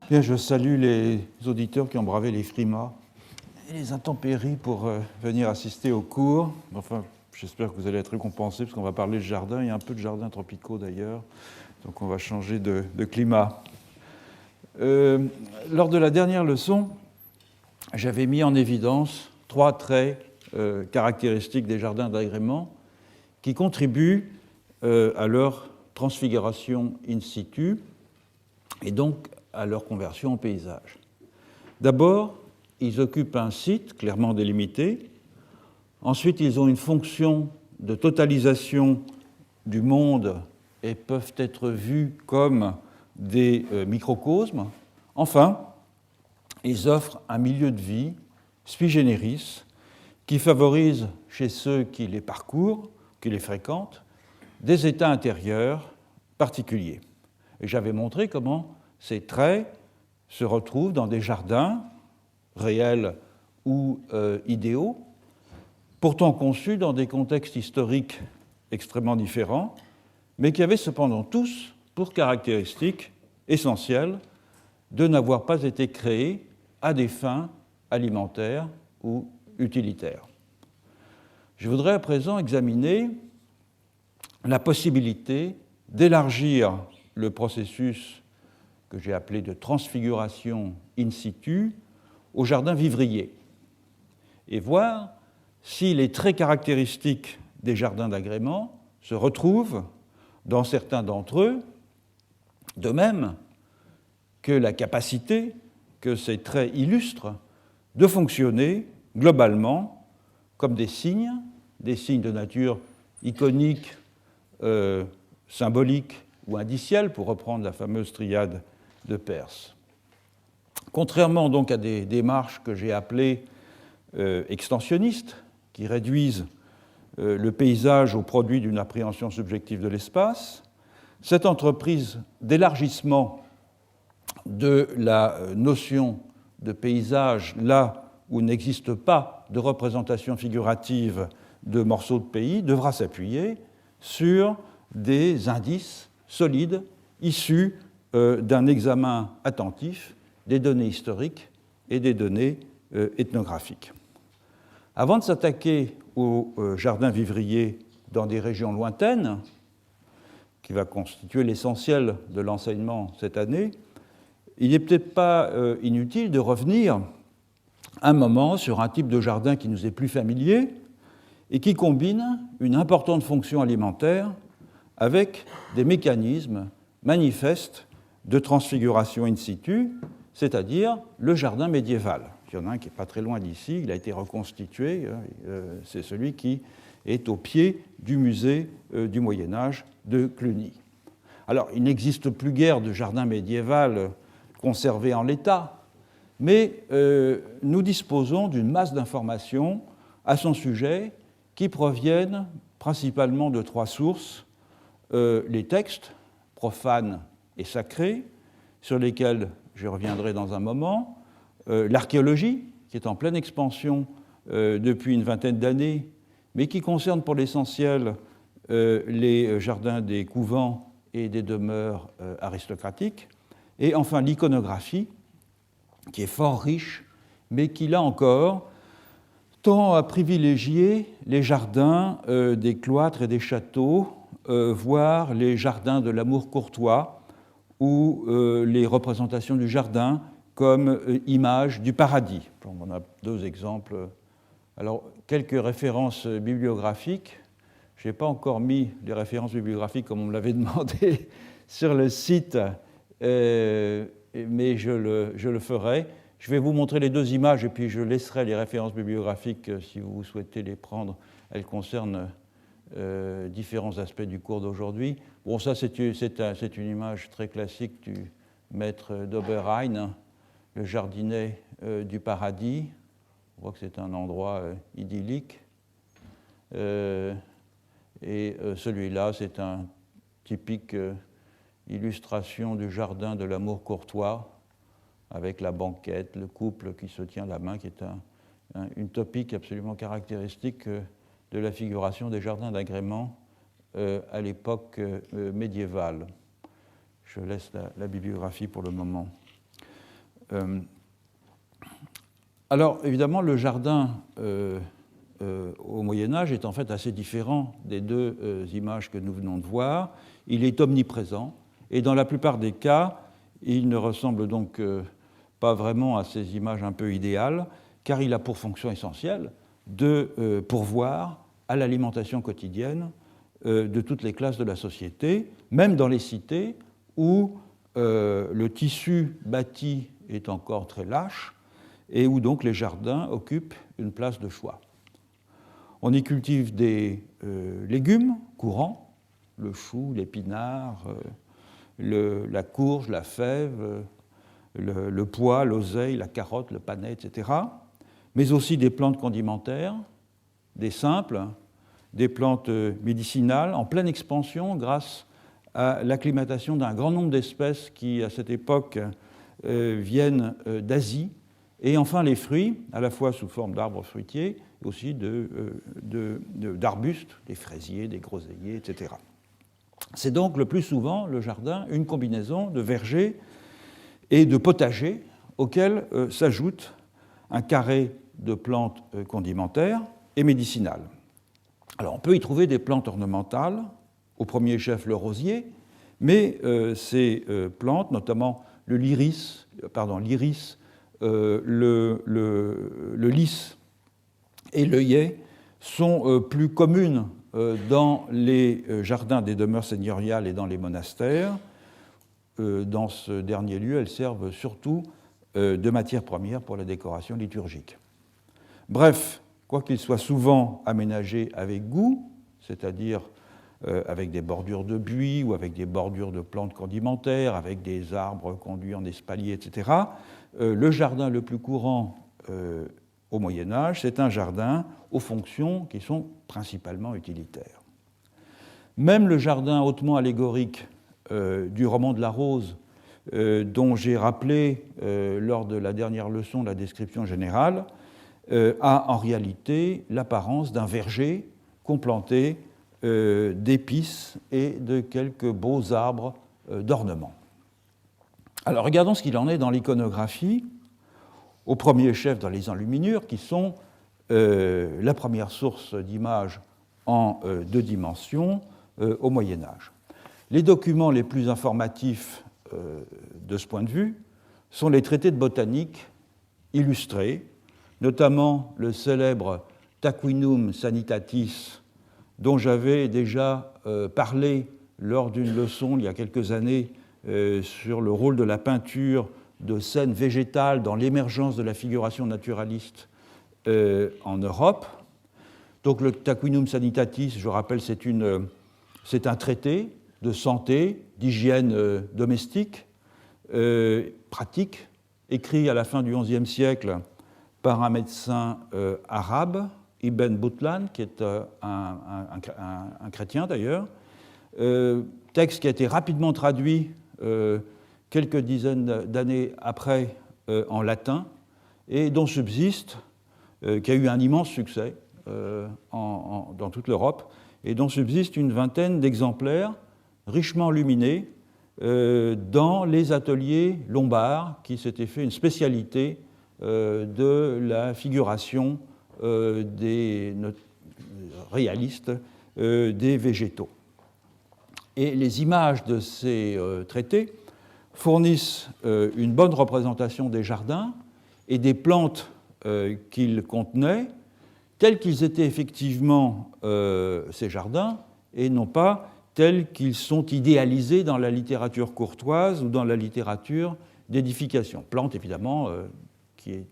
Bien, je salue les auditeurs qui ont bravé les frimas et les intempéries pour venir assister au cours. Enfin, j'espère que vous allez être récompensés parce qu'on va parler de jardin. Il y a un peu de jardins tropicaux d'ailleurs, donc on va changer de climat. Lors de la dernière leçon, j'avais mis en évidence 3 traits caractéristiques des jardins d'agrément qui contribuent à leur transfiguration in situ et donc à leur conversion en paysage. D'abord, ils occupent un site clairement délimité. Ensuite, ils ont une fonction de totalisation du monde et peuvent être vus comme des microcosmes. Enfin, ils offrent un milieu de vie sui generis qui favorise chez ceux qui les parcourent, qui les fréquentent, des états intérieurs particuliers. Et j'avais montré comment ces traits se retrouvent dans des jardins réels ou idéaux, pourtant conçus dans des contextes historiques extrêmement différents, mais qui avaient cependant tous pour caractéristique essentielle de n'avoir pas été créés à des fins alimentaires ou utilitaires. Je voudrais à présent examiner la possibilité d'élargir le processus que j'ai appelé de transfiguration in situ au jardin vivrier et voir si les traits caractéristiques des jardins d'agrément se retrouvent dans certains d'entre eux, de même que la capacité que ces traits illustrent de fonctionner globalement comme des signes de nature iconique, symbolique ou indicielle, pour reprendre la fameuse triade de Peirce. Contrairement donc à des démarches que j'ai appelées extensionnistes, qui réduisent le paysage au produit d'une appréhension subjective de l'espace, cette entreprise d'élargissement de la notion de paysage là où n'existe pas de représentation figurative de morceaux de pays devra s'appuyer sur des indices solides issus d'un examen attentif des données historiques et des données ethnographiques. Avant de s'attaquer au jardin vivrier dans des régions lointaines, qui va constituer l'essentiel de l'enseignement cette année, il n'est peut-être pas inutile de revenir un moment sur un type de jardin qui nous est plus familier et qui combine une importante fonction alimentaire avec des mécanismes manifestes de transfiguration in situ, c'est-à-dire le jardin médiéval. Il y en a un qui n'est pas très loin d'ici, il a été reconstitué, c'est celui qui est au pied du musée du Moyen-Âge de Cluny. Alors, il n'existe plus guère de jardin médiéval conservé en l'état, mais nous disposons d'une masse d'informations à son sujet qui proviennent principalement de 3 sources, les textes profanes et sacrés, sur lesquels je reviendrai dans un moment, l'archéologie, qui est en pleine expansion depuis une vingtaine d'années, mais qui concerne pour l'essentiel les jardins des couvents et des demeures aristocratiques, et enfin l'iconographie, qui est fort riche, mais qui, là encore, tend à privilégier les jardins des cloîtres et des châteaux, voire les jardins de l'amour courtois, ou les représentations du jardin comme image du paradis. On a 2 exemples. Alors, quelques références bibliographiques. Je n'ai pas encore mis les références bibliographiques comme on me l'avait demandé sur le site, mais je le ferai. Je vais vous montrer les 2 images et puis je laisserai les références bibliographiques si vous souhaitez les prendre. Elles concernent différents aspects du cours d'aujourd'hui. Bon, ça, c'est une image très classique du maître d'Oberrhein, le jardinet du paradis. On voit que c'est un endroit idyllique. Et celui-là, c'est une typique illustration du jardin de l'amour courtois, avec la banquette, le couple qui se tient la main, qui est une topique absolument caractéristique de la figuration des jardins d'agrément à l'époque médiévale. Je laisse la bibliographie pour le moment. Alors, évidemment, le jardin au Moyen-Âge est en fait assez différent des deux images que nous venons de voir. Il est omniprésent, et dans la plupart des cas, il ne ressemble donc pas vraiment à ces images un peu idéales, car il a pour fonction essentielle de pourvoir à l'alimentation quotidienne de toutes les classes de la société, même dans les cités où le tissu bâti est encore très lâche et où donc les jardins occupent une place de choix. On y cultive des légumes courants, le chou, l'épinard, la courge, la fève, le pois, l'oseille, la carotte, le panais, etc., mais aussi des plantes condimentaires, des simples, des plantes médicinales en pleine expansion grâce à l'acclimatation d'un grand nombre d'espèces qui, à cette époque, viennent d'Asie, et enfin les fruits, à la fois sous forme d'arbres fruitiers, et aussi d'arbustes, des fraisiers, des groseilliers, etc. C'est donc le plus souvent, le jardin, une combinaison de vergers et de potagers auxquels s'ajoute un carré de plantes condimentaires et médicinales. Alors on peut y trouver des plantes ornementales, au premier chef le rosier, mais ces plantes, notamment l'iris, le lys et l'œillet, sont plus communes dans les jardins des demeures seigneuriales et dans les monastères. Dans ce dernier lieu, elles servent surtout de matière première pour la décoration liturgique. Bref, quoiqu'ils soient souvent aménagés avec goût, c'est-à-dire avec des bordures de buis ou avec des bordures de plantes condimentaires, avec des arbres conduits en espalier, etc., le jardin le plus courant au Moyen-Âge, c'est un jardin aux fonctions qui sont principalement utilitaires. Même le jardin hautement allégorique du roman de la Rose, dont j'ai rappelé lors de la dernière leçon la description générale, a en réalité l'apparence d'un verger complanté d'épices et de quelques beaux arbres d'ornement. Alors regardons ce qu'il en est dans l'iconographie, au premier chef dans les enluminures, qui sont la première source d'images en deux dimensions au Moyen-Âge. Les documents les plus informatifs de ce point de vue sont les traités de botanique illustrés, notamment le célèbre Tarquinum Sanitatis, dont j'avais déjà parlé lors d'une leçon il y a quelques années sur le rôle de la peinture de scènes végétales dans l'émergence de la figuration naturaliste en Europe. Donc le Tarquinum Sanitatis, je rappelle, c'est un traité de santé, d'hygiène domestique, pratique, écrit à la fin du XIe siècle par un médecin arabe, Ibn Butlan, qui est un chrétien d'ailleurs, texte qui a été rapidement traduit quelques dizaines d'années après en latin, et dont subsiste, qui a eu un immense succès dans toute l'Europe, et dont subsiste une vingtaine d'exemplaires richement illuminés dans les ateliers lombards qui s'étaient fait une spécialité de la figuration des réalistes des végétaux. Et les images de ces traités fournissent une bonne représentation des jardins et des plantes qu'ils contenaient, tels qu'ils étaient effectivement ces jardins, et non pas tels qu'ils sont idéalisés dans la littérature courtoise ou dans la littérature d'édification. Plantes, évidemment, qui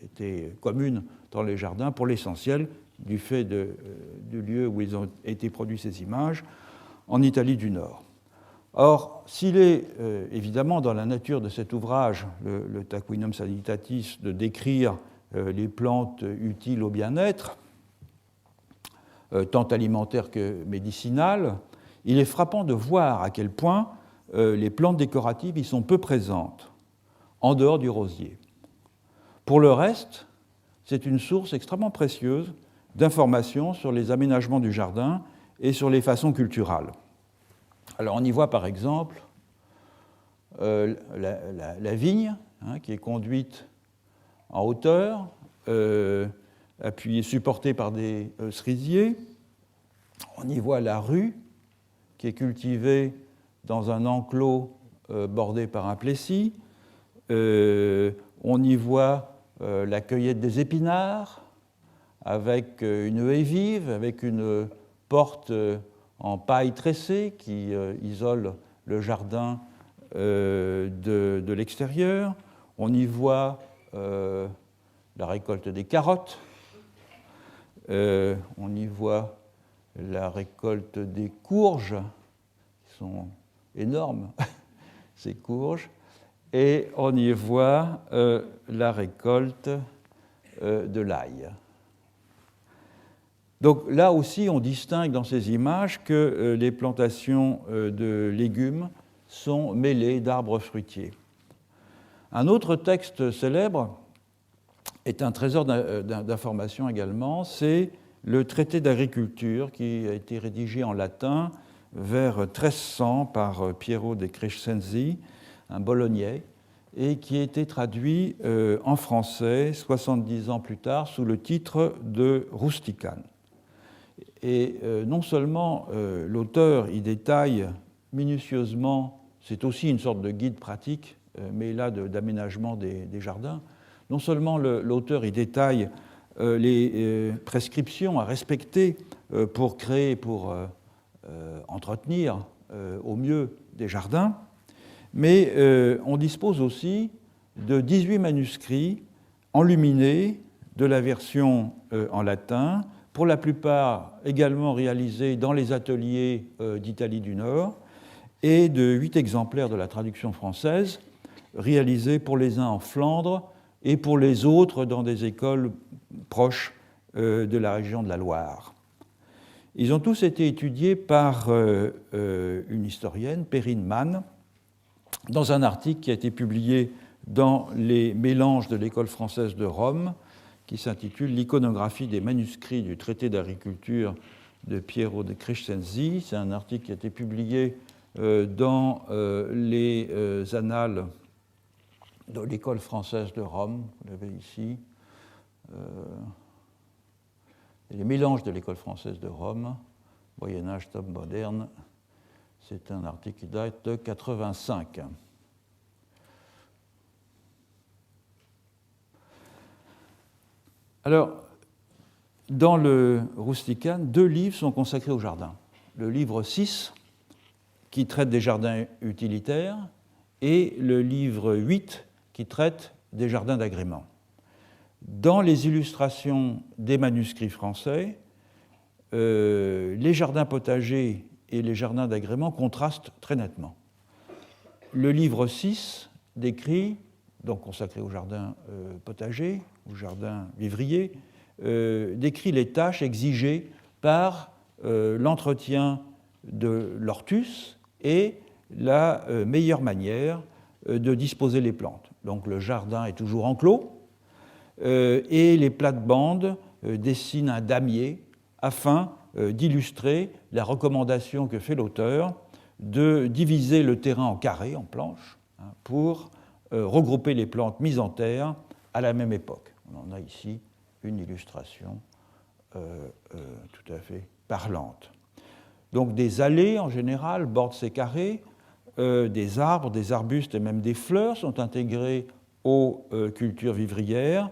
étaient communes dans les jardins, pour l'essentiel, du fait du lieu où ils ont été produits ces images, en Italie du Nord. Or, s'il est évidemment dans la nature de cet ouvrage, le Tarquinum Sanitatis, de décrire les plantes utiles au bien-être, tant alimentaires que médicinales, il est frappant de voir à quel point les plantes décoratives y sont peu présentes, en dehors du rosier. Pour le reste, c'est une source extrêmement précieuse d'informations sur les aménagements du jardin et sur les façons culturales. Alors on y voit par exemple la vigne qui est conduite en hauteur, appuyée, supportée par des cerisiers. On y voit la rue qui est cultivée dans un enclos bordé par un plessis. On y voit la cueillette des épinards avec une haie vive, avec une porte en paille tressée qui isole le jardin de l'extérieur. On y voit la récolte des carottes. On y voit la récolte des courges, qui sont énormes, ces courges. Et on y voit la récolte de l'ail. Donc là aussi, on distingue dans ces images que les plantations de légumes sont mêlées d'arbres fruitiers. Un autre texte célèbre est un trésor d'information également, c'est le traité d'agriculture qui a été rédigé en latin vers 1300 par Piero de Crescenzi, un Bolognais, et qui a été traduit en français 70 ans plus tard sous le titre de Rusticane. Et non seulement l'auteur y détaille minutieusement, c'est aussi une sorte de guide pratique, mais là d'aménagement des jardins, non seulement l'auteur y détaille les prescriptions à respecter pour créer, pour entretenir au mieux des jardins, mais on dispose aussi de 18 manuscrits enluminés de la version en latin, pour la plupart également réalisés dans les ateliers d'Italie du Nord, et de 8 exemplaires de la traduction française, réalisés pour les uns en Flandre et pour les autres dans des écoles proches de la région de la Loire. Ils ont tous été étudiés par une historienne, Perrine Mann, dans un article qui a été publié dans les mélanges de l'École française de Rome, qui s'intitule « L'iconographie des manuscrits du traité d'agriculture de Piero de Crescenzi ». C'est un article qui a été publié dans les annales de l'École française de Rome, vous l'avez ici, les mélanges de l'École française de Rome, Moyen-Âge, temps moderne. C'est un article qui date de 85. Alors, dans le Rusticane, 2 livres sont consacrés au jardin. Le livre 6, qui traite des jardins utilitaires, et le livre 8, qui traite des jardins d'agrément. Dans les illustrations des manuscrits français, les jardins potagers et les jardins d'agrément contrastent très nettement. Le livre 6 décrit, donc consacré au jardin potager, au jardin vivrier, décrit les tâches exigées par l'entretien de l'ortus et la meilleure manière de disposer les plantes. Donc le jardin est toujours enclos et les plates-bandes dessinent un damier afin d'illustrer la recommandation que fait l'auteur de diviser le terrain en carrés, en planches, pour regrouper les plantes mises en terre à la même époque. On en a ici une illustration tout à fait parlante. Donc des allées, en général, bordent ces carrés. Des arbres, des arbustes et même des fleurs sont intégrés aux cultures vivrières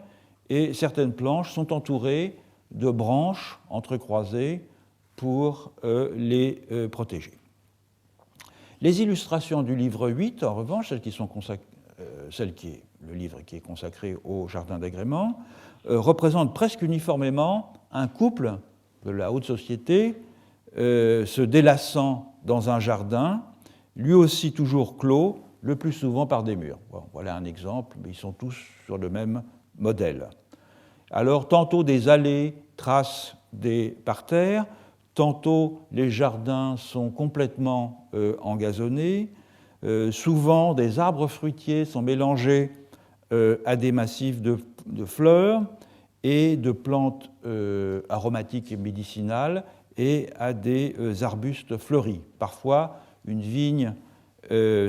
et certaines planches sont entourées de branches entrecroisées pour les protéger. Les illustrations du livre 8, en revanche, le livre qui est consacré au jardin d'agrément, représentent presque uniformément un couple de la haute société se délassant dans un jardin, lui aussi toujours clos, le plus souvent par des murs. Bon, voilà un exemple, mais ils sont tous sur le même modèle. Alors, tantôt des allées tracent des parterres, tantôt les jardins sont complètement engazonnés, souvent des arbres fruitiers sont mélangés à des massifs de fleurs et de plantes aromatiques et médicinales et à des arbustes fleuris. Parfois, une vigne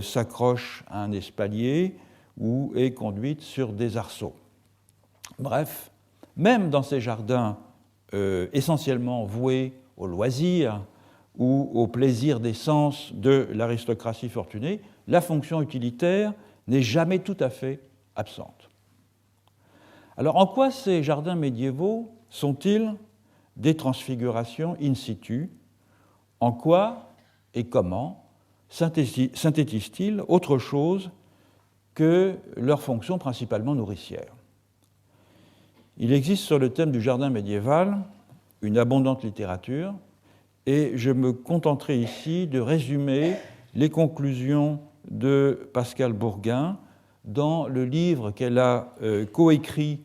s'accroche à un espalier ou est conduite sur des arceaux. Bref, même dans ces jardins essentiellement voués au loisir ou au plaisir des sens de l'aristocratie fortunée, la fonction utilitaire n'est jamais tout à fait absente. Alors, en quoi ces jardins médiévaux sont-ils des transfigurations in situ? En quoi et comment synthétisent-ils autre chose que leur fonction principalement nourricière? Il existe sur le thème du jardin médiéval une abondante littérature, et je me contenterai ici de résumer les conclusions de Pascale Bourgain dans le livre qu'elle a coécrit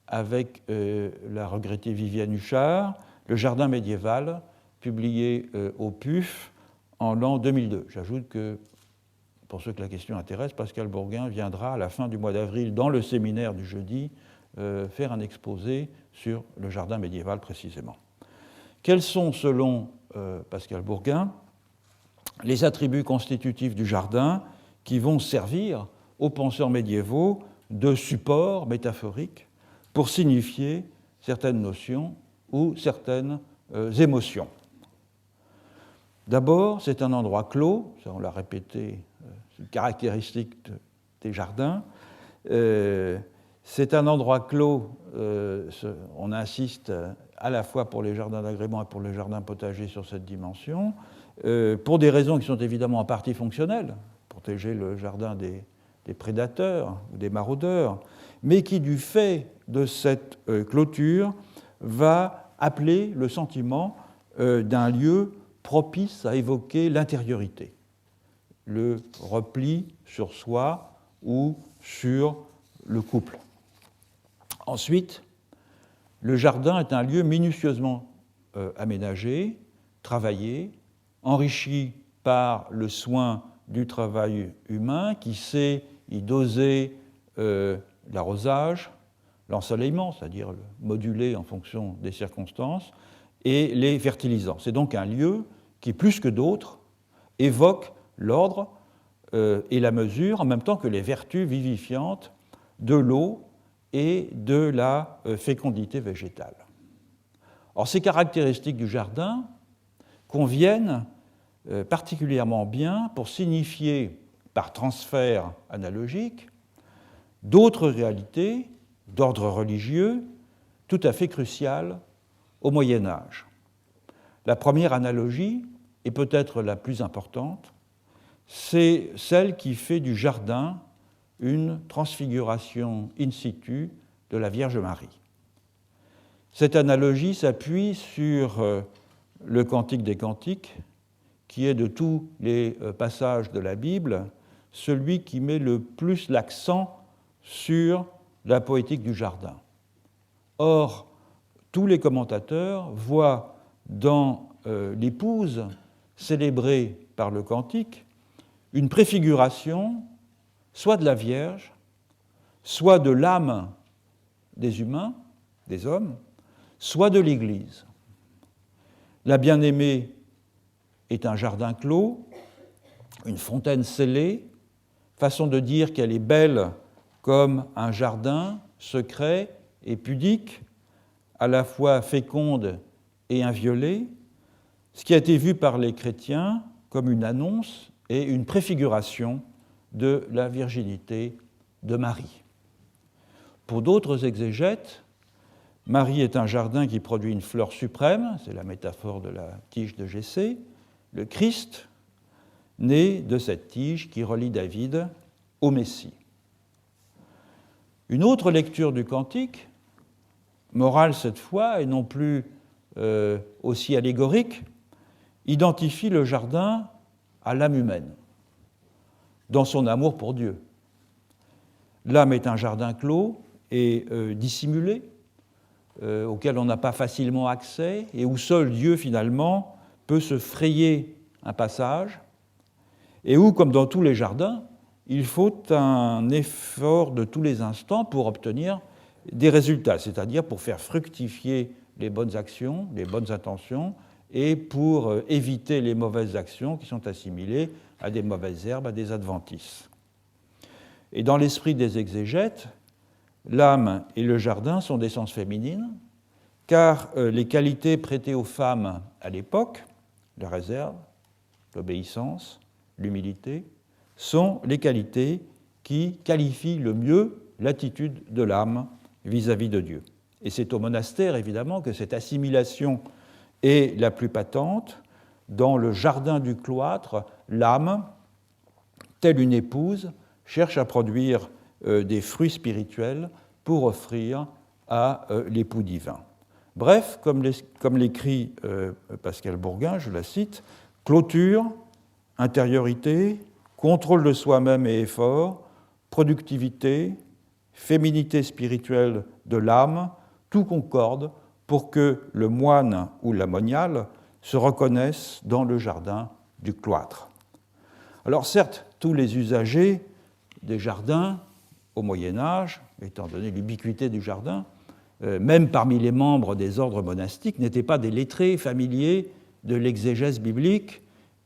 avec la regrettée Viviane Huchard, Le jardin médiéval, publié au PUF en l'an 2002. J'ajoute que, pour ceux que la question intéresse, Pascale Bourgain viendra à la fin du mois d'avril dans le séminaire du jeudi faire un exposé sur le jardin médiéval précisément. Quels sont, selon Pascale Bourgain, les attributs constitutifs du jardin qui vont servir aux penseurs médiévaux de support métaphorique pour signifier certaines notions ou certaines émotions? D'abord, c'est un endroit clos, ça on l'a répété, c'est une caractéristique des jardins. C'est un endroit clos, on insiste à la fois pour les jardins d'agrément et pour les jardins potagers sur cette dimension, pour des raisons qui sont évidemment en partie fonctionnelles, protéger le jardin des prédateurs ou des maraudeurs, mais qui, du fait de cette clôture, va appeler le sentiment d'un lieu propice à évoquer l'intériorité, le repli sur soi ou sur le couple. Ensuite, le jardin est un lieu minutieusement aménagé, travaillé, enrichi par le soin du travail humain qui sait y doser l'arrosage, l'ensoleillement, c'est-à-dire le moduler en fonction des circonstances, et les fertilisants. C'est donc un lieu qui, plus que d'autres, évoque l'ordre et la mesure, en même temps que les vertus vivifiantes de l'eau et de la fécondité végétale. Or, ces caractéristiques du jardin conviennent particulièrement bien pour signifier, par transfert analogique, d'autres réalités d'ordre religieux tout à fait cruciales au Moyen Âge. La première analogie, et peut-être la plus importante, c'est celle qui fait du jardin une transfiguration in situ de la Vierge Marie. Cette analogie s'appuie sur le Cantique des Cantiques, qui est de tous les passages de la Bible celui qui met le plus l'accent sur la poétique du jardin. Or, tous les commentateurs voient dans l'épouse célébrée par le cantique une préfiguration soit de la Vierge, soit de l'âme des humains, des hommes, soit de l'Église. La bien-aimée est un jardin clos, une fontaine scellée, façon de dire qu'elle est belle comme un jardin secret et pudique, à la fois féconde et inviolée, ce qui a été vu par les chrétiens comme une annonce et une préfiguration de la virginité de Marie. Pour d'autres exégètes, Marie est un jardin qui produit une fleur suprême, c'est la métaphore de la tige de Jessé, le Christ, né de cette tige qui relie David au Messie. Une autre lecture du cantique, morale cette fois et non plus aussi allégorique, identifie le jardin à l'âme humaine, dans son amour pour Dieu. L'âme est un jardin clos et dissimulé, auquel on n'a pas facilement accès et où seul Dieu, finalement, peut se frayer un passage, et où, comme dans tous les jardins, il faut un effort de tous les instants pour obtenir des résultats, c'est-à-dire pour faire fructifier les bonnes actions, les bonnes intentions, et pour éviter les mauvaises actions qui sont assimilées à des mauvaises herbes, à des adventices. Et dans l'esprit des exégètes, l'âme et le jardin sont d'essence féminine, car les qualités prêtées aux femmes à l'époque, la réserve, l'obéissance, l'humilité, sont les qualités qui qualifient le mieux l'attitude de l'âme vis-à-vis de Dieu. Et c'est au monastère, évidemment, que cette assimilation est la plus patente. Dans le jardin du cloître, l'âme, telle une épouse, cherche à produire des fruits spirituels pour offrir à l'époux divin. Bref, comme l'écrit Pascal Bourgain, je la cite, clôture, intériorité, contrôle de soi-même et effort, productivité, féminité spirituelle de l'âme, tout concorde pour que le moine ou la moniale se reconnaissent dans le jardin du cloître. Alors certes, tous les usagers des jardins au Moyen-Âge, étant donné l'ubiquité du jardin, même parmi les membres des ordres monastiques, n'étaient pas des lettrés familiers de l'exégèse biblique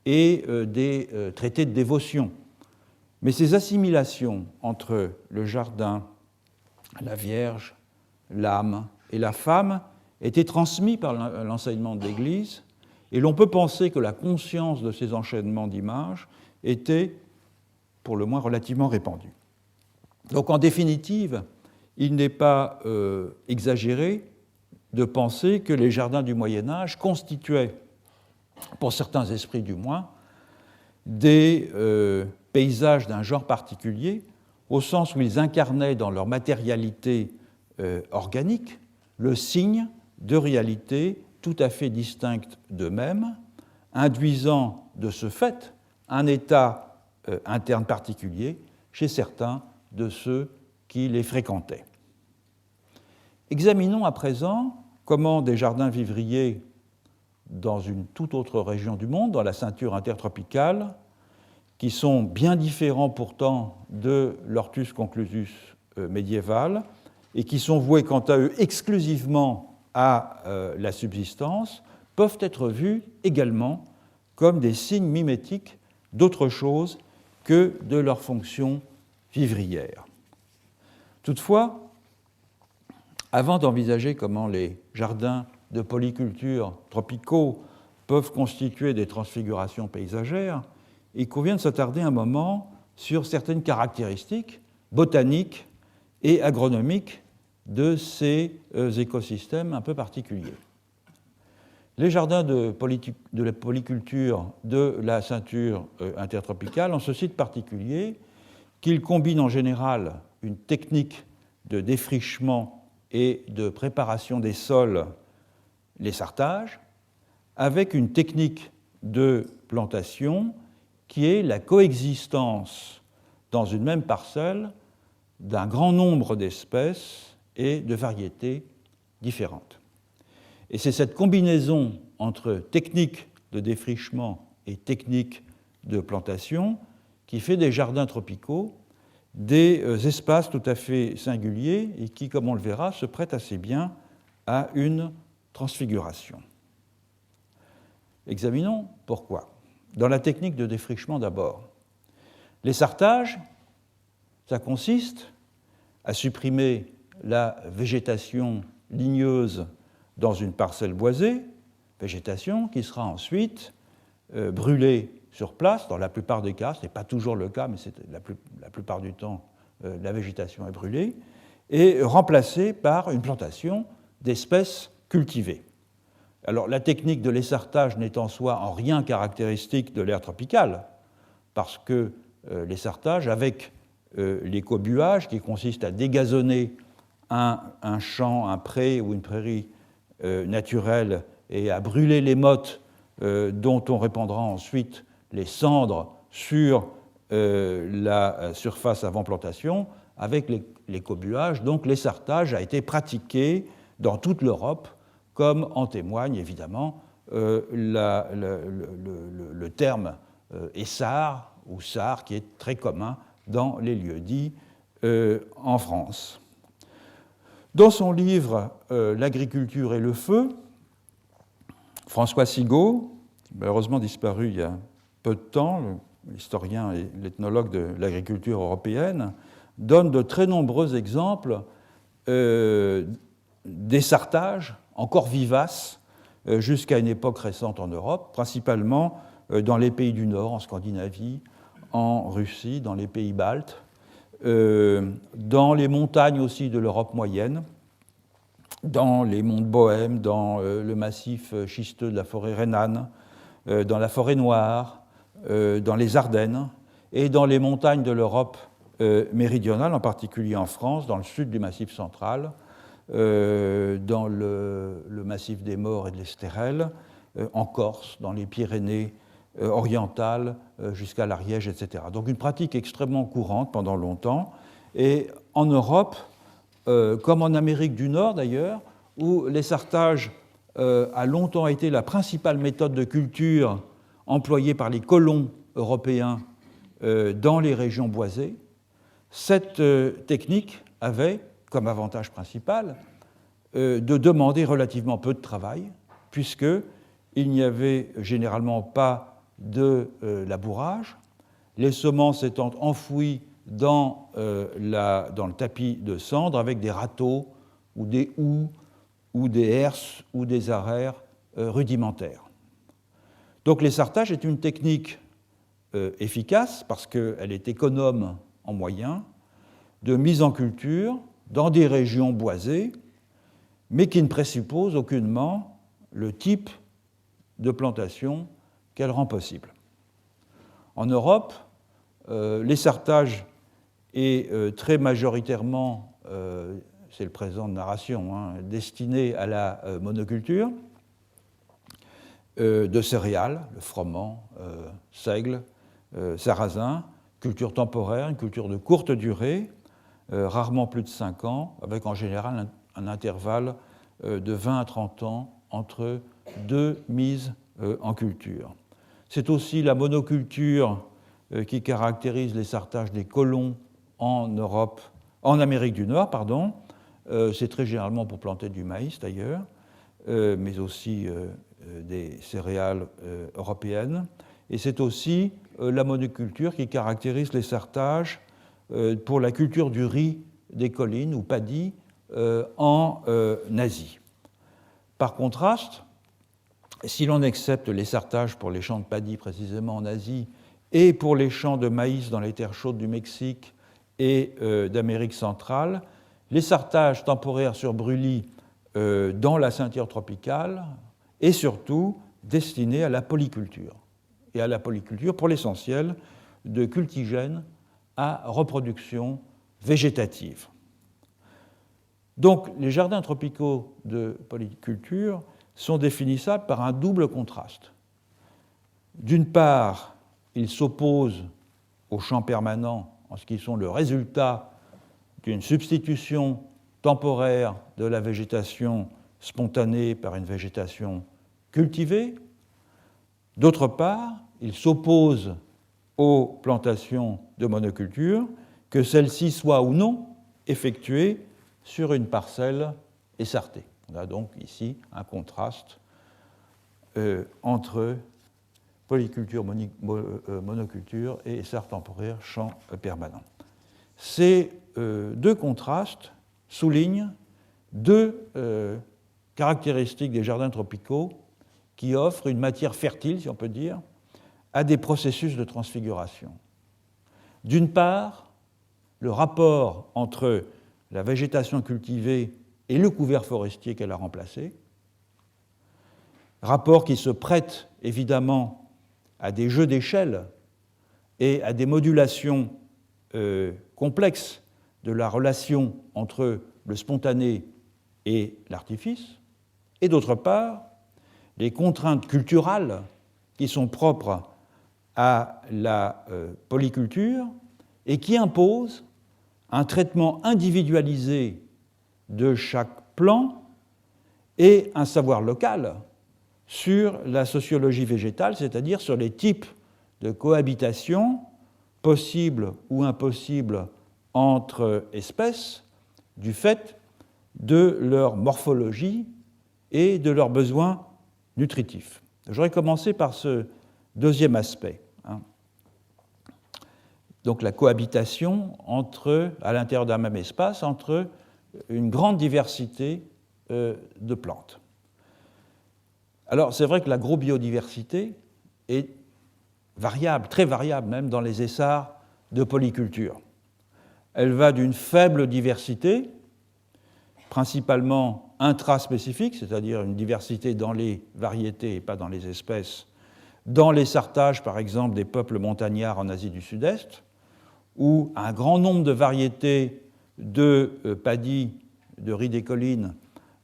et des traités de dévotion. Mais ces assimilations entre le jardin, la Vierge, l'âme et la femme étaient transmises par l'enseignement de l'Église, et l'on peut penser que la conscience de ces enchaînements d'images était, pour le moins, relativement répandue. Donc, en définitive, il n'est pas exagéré de penser que les jardins du Moyen-Âge constituaient, pour certains esprits du moins, des paysages d'un genre particulier, au sens où ils incarnaient dans leur matérialité organique le signe de réalités tout à fait distinctes d'eux-mêmes, induisant de ce fait un état interne particulier chez certains de ceux qui les fréquentaient. Examinons à présent comment des jardins vivriers dans une toute autre région du monde, dans la ceinture intertropicale, qui sont bien différents pourtant de l'Hortus conclusus médiéval et qui sont voués quant à eux exclusivement à la subsistance, peuvent être vus également comme des signes mimétiques d'autre chose que de leur fonction vivrière. Toutefois, avant d'envisager comment les jardins de polyculture tropicaux peuvent constituer des transfigurations paysagères, il convient de s'attarder un moment sur certaines caractéristiques botaniques et agronomiques de ces écosystèmes un peu particuliers. Les jardins de la polyculture de la ceinture intertropicale ont ceci de particulier qu'ils combinent en général une technique de défrichement et de préparation des sols, l'essartage, avec une technique de plantation qui est la coexistence dans une même parcelle d'un grand nombre d'espèces et de variétés différentes. Et c'est cette combinaison entre technique de défrichement et technique de plantation qui fait des jardins tropicaux des espaces tout à fait singuliers et qui, comme on le verra, se prêtent assez bien à une transfiguration. Examinons pourquoi. Dans la technique de défrichement d'abord. L'essartage, ça consiste à supprimer la végétation ligneuse dans une parcelle boisée, végétation qui sera ensuite brûlée sur place. Dans la plupart des cas, ce n'est pas toujours le cas, mais la plupart du temps, la végétation est brûlée, et remplacée par une plantation d'espèces cultivées. Alors, la technique de l'essartage n'est en soi en rien caractéristique de l'ère tropicale, parce que l'essartage, avec l'écobuage, qui consiste à dégazonner un champ, un pré ou une prairie naturelle et à brûler les mottes dont on répandra ensuite les cendres sur la surface avant plantation, avec l'écobuage, donc l'essartage a été pratiqué dans toute l'Europe, comme en témoigne évidemment le terme essar ou sar, qui est très commun dans les lieux-dits en France. Dans son livre « L'agriculture et le feu », François Sigaud, malheureusement disparu il y a peu de temps, l'historien et l'ethnologue de l'agriculture européenne, donne de très nombreux exemples d'essartages encore vivaces jusqu'à une époque récente en Europe, principalement dans les pays du Nord, en Scandinavie, en Russie, dans les pays baltes, dans les montagnes aussi de l'Europe moyenne, dans les monts de Bohême, dans le massif schisteux de la forêt rhénane, dans la forêt noire, dans les Ardennes et dans les montagnes de l'Europe méridionale, en particulier en France, dans le sud du Massif central, dans le massif des Maures et de l'Estérel, en Corse, dans les Pyrénées orientales, jusqu'à l'Ariège, etc. Donc une pratique extrêmement courante pendant longtemps. Et en Europe, comme en Amérique du Nord d'ailleurs, où l'essartage a longtemps été la principale méthode de culture employée par les colons européens dans les régions boisées, cette technique avait comme avantage principal de demander relativement peu de travail, puisqu'il n'y avait généralement pas de labourage, les semences étant enfouies dans le tapis de cendre avec des râteaux ou des houes ou des herses ou des arères rudimentaires. Donc l'essartage est une technique efficace parce qu'elle est économe en moyens, de mise en culture dans des régions boisées, mais qui ne présuppose aucunement le type de plantation qu'elle rend possible. En Europe, l'essartage est très majoritairement, c'est le présent de narration, destiné à la monoculture de céréales, le froment, seigle, sarrasin, culture temporaire, une culture de courte durée, rarement plus de 5 ans, avec en général un intervalle de 20 à 30 ans entre deux mises en culture. C'est aussi la monoculture qui caractérise l'essartage des colons en Europe, en Amérique du Nord, pardon. C'est très généralement pour planter du maïs d'ailleurs, mais aussi des céréales européennes. Et c'est aussi la monoculture qui caractérise l'essartage pour la culture du riz des collines, ou paddy, en Asie. Par contraste, si l'on accepte l'essartage pour les champs de paddy précisément en Asie et pour les champs de maïs dans les terres chaudes du Mexique et d'Amérique centrale, l'essartage temporaire sur brûlis dans la ceinture tropicale est surtout destiné à la polyculture, et à la polyculture pour l'essentiel de cultigènes à reproduction végétative. Donc les jardins tropicaux de polyculture sont définissables par un double contraste. D'une part, ils s'opposent aux champs permanents en ce qui sont le résultat d'une substitution temporaire de la végétation spontanée par une végétation cultivée. D'autre part, ils s'opposent aux plantations de monoculture, que celles-ci soient ou non effectuées sur une parcelle essartée. On a donc ici un contraste entre polyculture, monoculture et essart temporaire, champ permanent. Ces deux contrastes soulignent deux caractéristiques des jardins tropicaux qui offrent une matière fertile, si on peut dire, à des processus de transfiguration. D'une part, le rapport entre la végétation cultivée et le couvert forestier qu'elle a remplacé, rapport qui se prête évidemment à des jeux d'échelle et à des modulations complexes de la relation entre le spontané et l'artifice, et d'autre part, les contraintes culturales qui sont propres à la polyculture et qui imposent un traitement individualisé de chaque plan et un savoir local sur la sociologie végétale, c'est-à-dire sur les types de cohabitation possibles ou impossibles entre espèces du fait de leur morphologie et de leurs besoins nutritifs. J'aurais commencé par ce deuxième aspect. donc la cohabitation à l'intérieur d'un même espace entre une grande diversité de plantes. Alors c'est vrai que l'agrobiodiversité est variable, très variable même dans les essarts de polyculture. Elle va d'une faible diversité, principalement intraspécifique, c'est-à-dire une diversité dans les variétés et pas dans les espèces, dans l'essartage par exemple des peuples montagnards en Asie du Sud-Est, où un grand nombre de variétés de paddy, de riz des collines,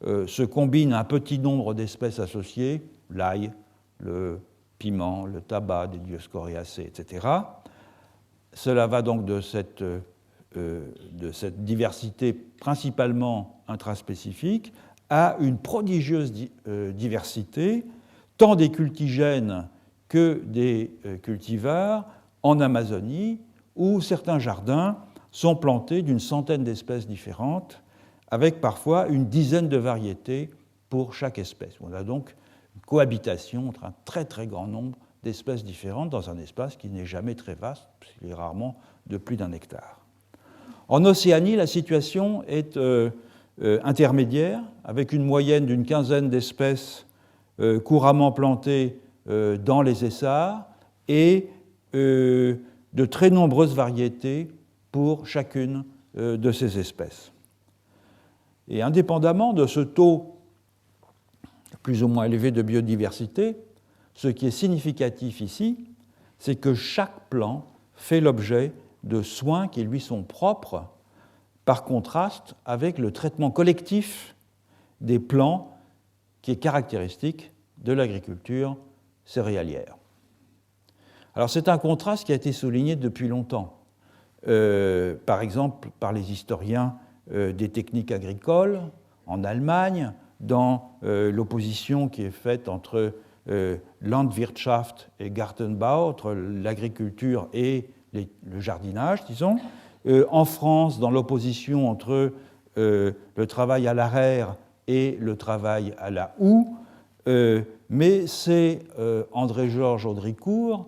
se combinent à un petit nombre d'espèces associées, l'ail, le piment, le tabac, des Dioscoriacées, etc. Cela va donc de cette diversité principalement intraspécifique à une prodigieuse diversité, tant des cultigènes que des cultivars en Amazonie, où certains jardins sont plantés d'une centaine d'espèces différentes, avec parfois une dizaine de variétés pour chaque espèce. On a donc une cohabitation entre un très très grand nombre d'espèces différentes dans un espace qui n'est jamais très vaste, puisqu'il est rarement de plus d'1 hectare. En Océanie, la situation est intermédiaire, avec une moyenne d'une quinzaine d'espèces couramment plantées dans les essarts et de très nombreuses variétés pour chacune de ces espèces. Et indépendamment de ce taux plus ou moins élevé de biodiversité, ce qui est significatif ici, c'est que chaque plant fait l'objet de soins qui lui sont propres, par contraste avec le traitement collectif des plants qui est caractéristique de l'agriculture céréalière. Alors c'est un contraste qui a été souligné depuis longtemps, par exemple par les historiens des techniques agricoles en Allemagne, dans l'opposition qui est faite entre Landwirtschaft et Gartenbau, entre l'agriculture et le jardinage, disons. En France, dans l'opposition entre le travail à l'arère et le travail à la houe. Mais c'est André-Georges Audricourt,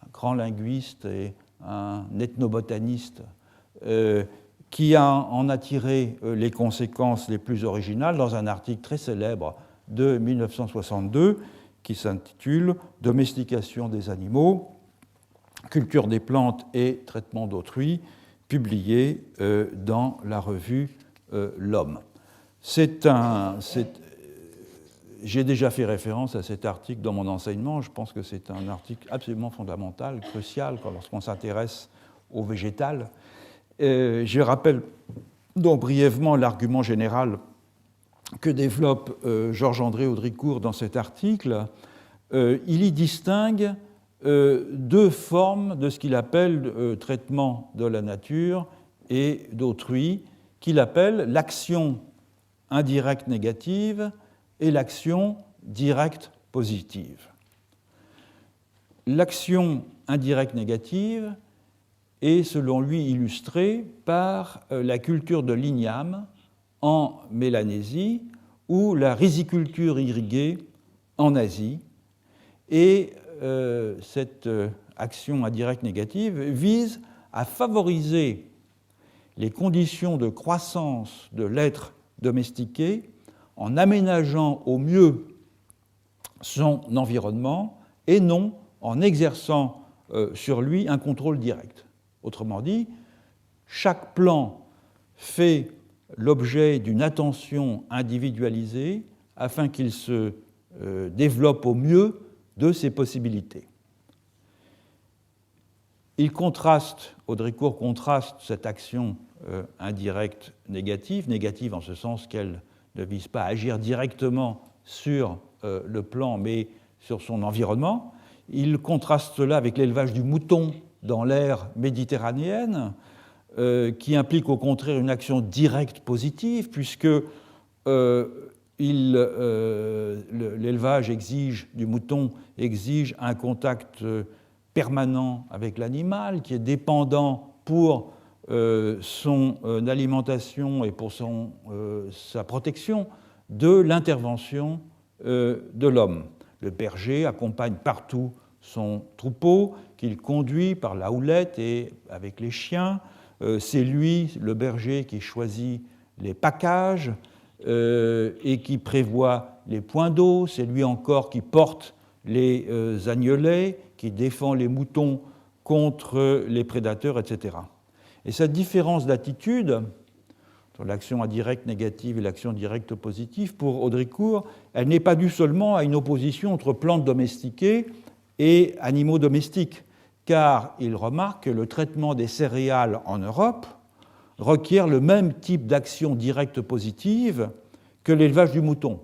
un grand linguiste et un ethnobotaniste, qui en a tiré les conséquences les plus originales dans un article très célèbre de 1962 qui s'intitule « Domestication des animaux, culture des plantes et traitement d'autrui », publié dans la revue L'Homme. J'ai déjà fait référence à cet article dans mon enseignement. Je pense que c'est un article absolument fondamental, crucial, lorsqu'on s'intéresse au végétal. Je rappelle donc brièvement l'argument général que développe Georges-André Audricourt dans cet article. Il y distingue deux formes de ce qu'il appelle traitement de la nature et d'autrui, qu'il appelle l'action indirecte négative et l'action directe positive. L'action indirecte négative est, selon lui, illustrée par la culture de l'igname en Mélanésie ou la riziculture irriguée en Asie. Et cette action indirecte négative vise à favoriser les conditions de croissance de l'être domestiqué en aménageant au mieux son environnement et non en exerçant sur lui un contrôle direct. Autrement dit, chaque plant fait l'objet d'une attention individualisée afin qu'il se développe au mieux de ses possibilités. Audricourt contraste cette action indirecte négative en ce sens qu'elle ne vise pas à agir directement sur le plant, mais sur son environnement. Il contraste cela avec l'élevage du mouton dans l'ère méditerranéenne, qui implique au contraire une action directe positive, puisque l'élevage du mouton exige un contact permanent avec l'animal, qui est dépendant pour son alimentation et pour sa protection de l'intervention de l'homme. Le berger accompagne partout son troupeau, qu'il conduit par la houlette et avec les chiens. C'est lui, le berger, qui choisit les packages et qui prévoit les points d'eau. C'est lui encore qui porte les agnelets, qui défend les moutons contre les prédateurs, etc. Et cette différence d'attitude sur l'action indirecte négative et l'action directe positive, pour Haudricourt, elle n'est pas due seulement à une opposition entre plantes domestiquées et animaux domestiques, car il remarque que le traitement des céréales en Europe requiert le même type d'action directe positive que l'élevage du mouton.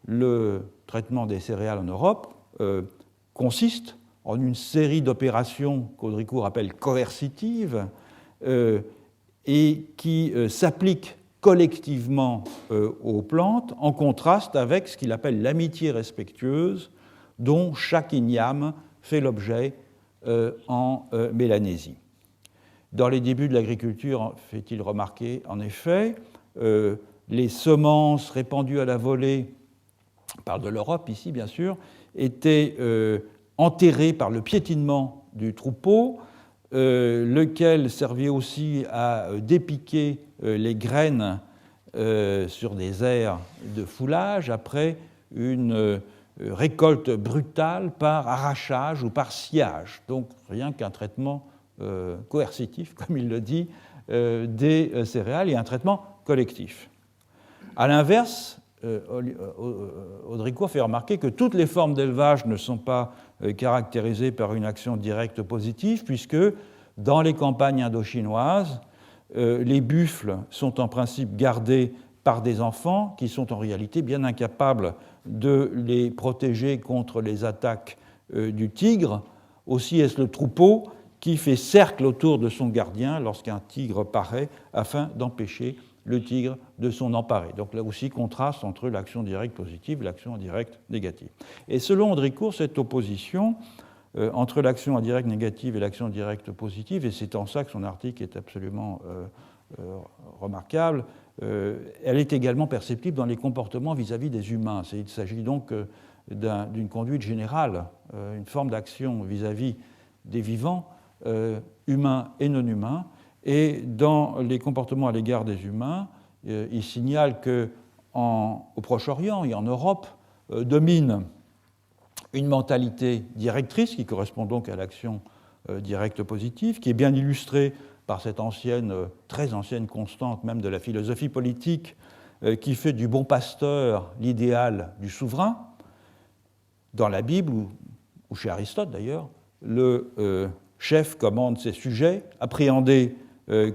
Le traitement des céréales en Europe consiste en une série d'opérations qu'Haudricourt appelle coercitives et qui s'appliquent collectivement aux plantes, en contraste avec ce qu'il appelle l'amitié respectueuse dont chaque igname fait l'objet en Mélanésie. Dans les débuts de l'agriculture, fait-il remarquer, en effet, les semences répandues à la volée, on parle de l'Europe ici bien sûr, étaient enterrées par le piétinement du troupeau, lequel servait aussi à dépiquer les graines sur des aires de foulage après une récolte brutale par arrachage ou par sciage. Donc rien qu'un traitement coercitif, comme il le dit, des céréales et un traitement collectif. À l'inverse, Haudricourt fait remarquer que toutes les formes d'élevage ne sont pas caractérisées par une action directe positive, puisque dans les campagnes indochinoises, les buffles sont en principe gardés par des enfants qui sont en réalité bien incapables de les protéger contre les attaques du tigre. Aussi est-ce le troupeau qui fait cercle autour de son gardien lorsqu'un tigre paraît afin d'empêcher le tigre de s'en emparer. Donc là aussi, contraste entre l'action directe positive et l'action indirecte négative. Et selon Haudricourt, cette opposition entre l'action indirecte négative et l'action directe positive, et c'est en ça que son article est absolument remarquable, elle est également perceptible dans les comportements vis-à-vis des humains. Il s'agit donc d'une conduite générale, une forme d'action vis-à-vis des vivants, humains et non humains. Et dans les comportements à l'égard des humains, il signale qu'au Proche-Orient et en Europe domine une mentalité directrice qui correspond donc à l'action directe positive, qui est bien illustrée par cette très ancienne constante même de la philosophie politique qui fait du bon pasteur l'idéal du souverain. Dans la Bible, ou chez Aristote d'ailleurs, le chef commande ses sujets, appréhendés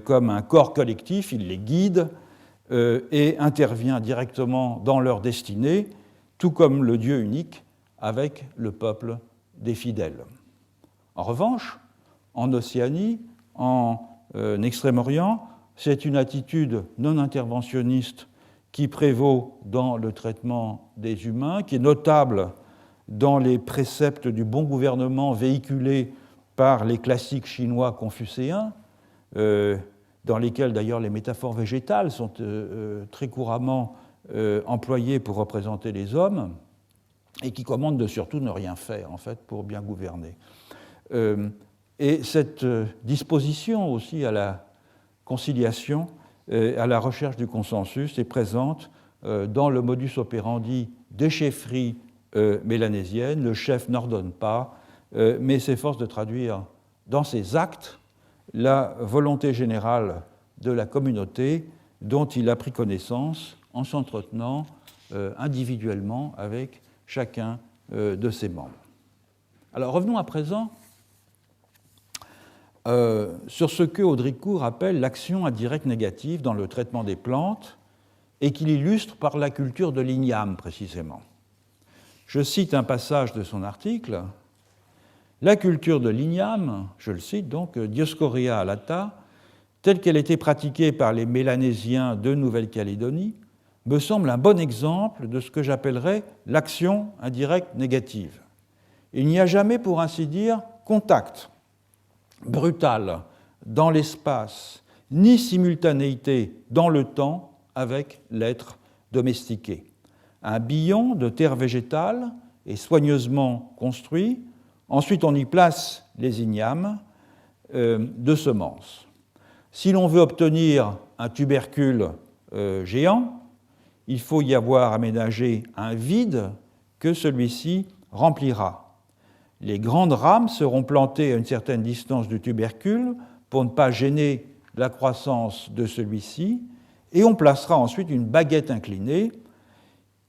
comme un corps collectif, il les guide et intervient directement dans leur destinée, tout comme le Dieu unique avec le peuple des fidèles. En revanche, en Océanie, en Extrême-Orient, c'est une attitude non interventionniste qui prévaut dans le traitement des humains, qui est notable dans les préceptes du bon gouvernement véhiculés par les classiques chinois confucéens, dans lesquels d'ailleurs les métaphores végétales sont très couramment employées pour représenter les hommes, et qui commandent de surtout ne rien faire en fait pour bien gouverner. Et cette disposition aussi à la conciliation, à la recherche du consensus est présente dans le modus operandi des chefferies mélanésiennes. Le chef n'ordonne pas, mais s'efforce de traduire dans ses actes la volonté générale de la communauté dont il a pris connaissance en s'entretenant individuellement avec chacun de ses membres. Alors revenons à présent sur ce que Haudricourt appelle l'action indirecte négative dans le traitement des plantes et qu'il illustre par la culture de l'igname précisément. Je cite un passage de son article. La culture de l'igname, je le cite donc, Dioscorea alata, telle qu'elle était pratiquée par les Mélanésiens de Nouvelle-Calédonie, me semble un bon exemple de ce que j'appellerais l'action indirecte négative. Il n'y a jamais, pour ainsi dire, contact brutal dans l'espace, ni simultanéité dans le temps avec l'être domestiqué. Un billon de terre végétale est soigneusement construit Ensuite, on y place les ignames de semences. Si l'on veut obtenir un tubercule géant, il faut y avoir aménagé un vide que celui-ci remplira. Les grandes rames seront plantées à une certaine distance du tubercule pour ne pas gêner la croissance de celui-ci, et on placera ensuite une baguette inclinée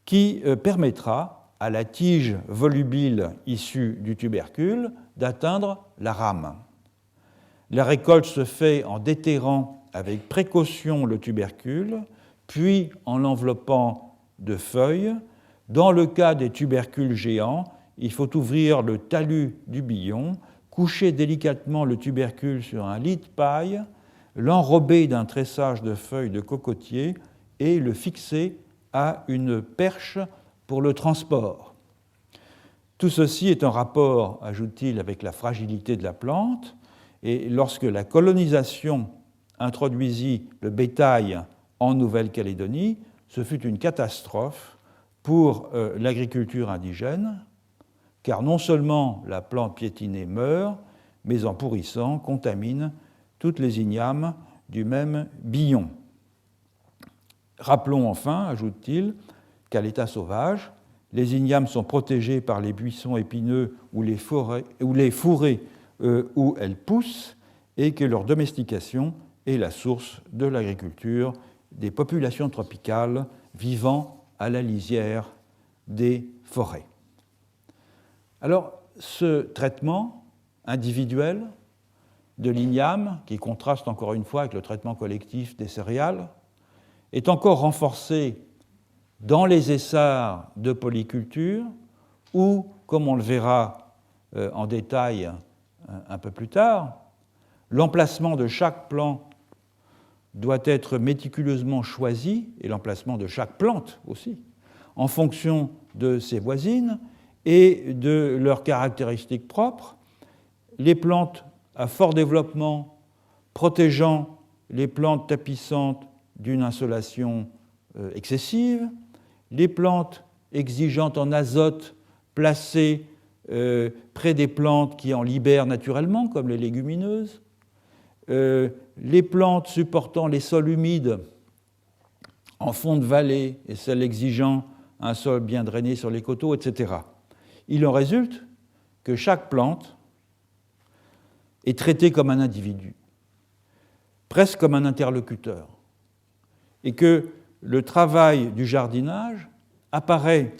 qui permettra à la tige volubile issue du tubercule d'atteindre la rame. La récolte se fait en déterrant avec précaution le tubercule, puis en l'enveloppant de feuilles. Dans le cas des tubercules géants, il faut ouvrir le talus du billon, coucher délicatement le tubercule sur un lit de paille, l'enrober d'un tressage de feuilles de cocotier et le fixer à une perche pour le transport. Tout ceci est en rapport, ajoute-t-il, avec la fragilité de la plante, et lorsque la colonisation introduisit le bétail en Nouvelle-Calédonie, ce fut une catastrophe pour l'agriculture indigène, car non seulement la plante piétinée meurt, mais en pourrissant, contamine toutes les ignames du même billon. Rappelons enfin, ajoute-t-il, qu'à l'état sauvage, les ignames sont protégées par les buissons épineux ou les fourrés où elles poussent, et que leur domestication est la source de l'agriculture des populations tropicales vivant à la lisière des forêts. Alors, ce traitement individuel de l'igname, qui contraste encore une fois avec le traitement collectif des céréales, est encore renforcé dans les essarts de polyculture où, comme on le verra en détail un peu plus tard, l'emplacement de chaque plant doit être méticuleusement choisi, et l'emplacement de chaque plante aussi, en fonction de ses voisines et de leurs caractéristiques propres. Les plantes à fort développement protégeant les plantes tapissantes d'une insolation excessive, les plantes exigeantes en azote placées près des plantes qui en libèrent naturellement, comme les légumineuses, les plantes supportant les sols humides en fond de vallée et celles exigeant un sol bien drainé sur les coteaux, etc. Il en résulte que chaque plante est traitée comme un individu, presque comme un interlocuteur, et que le travail du jardinage apparaît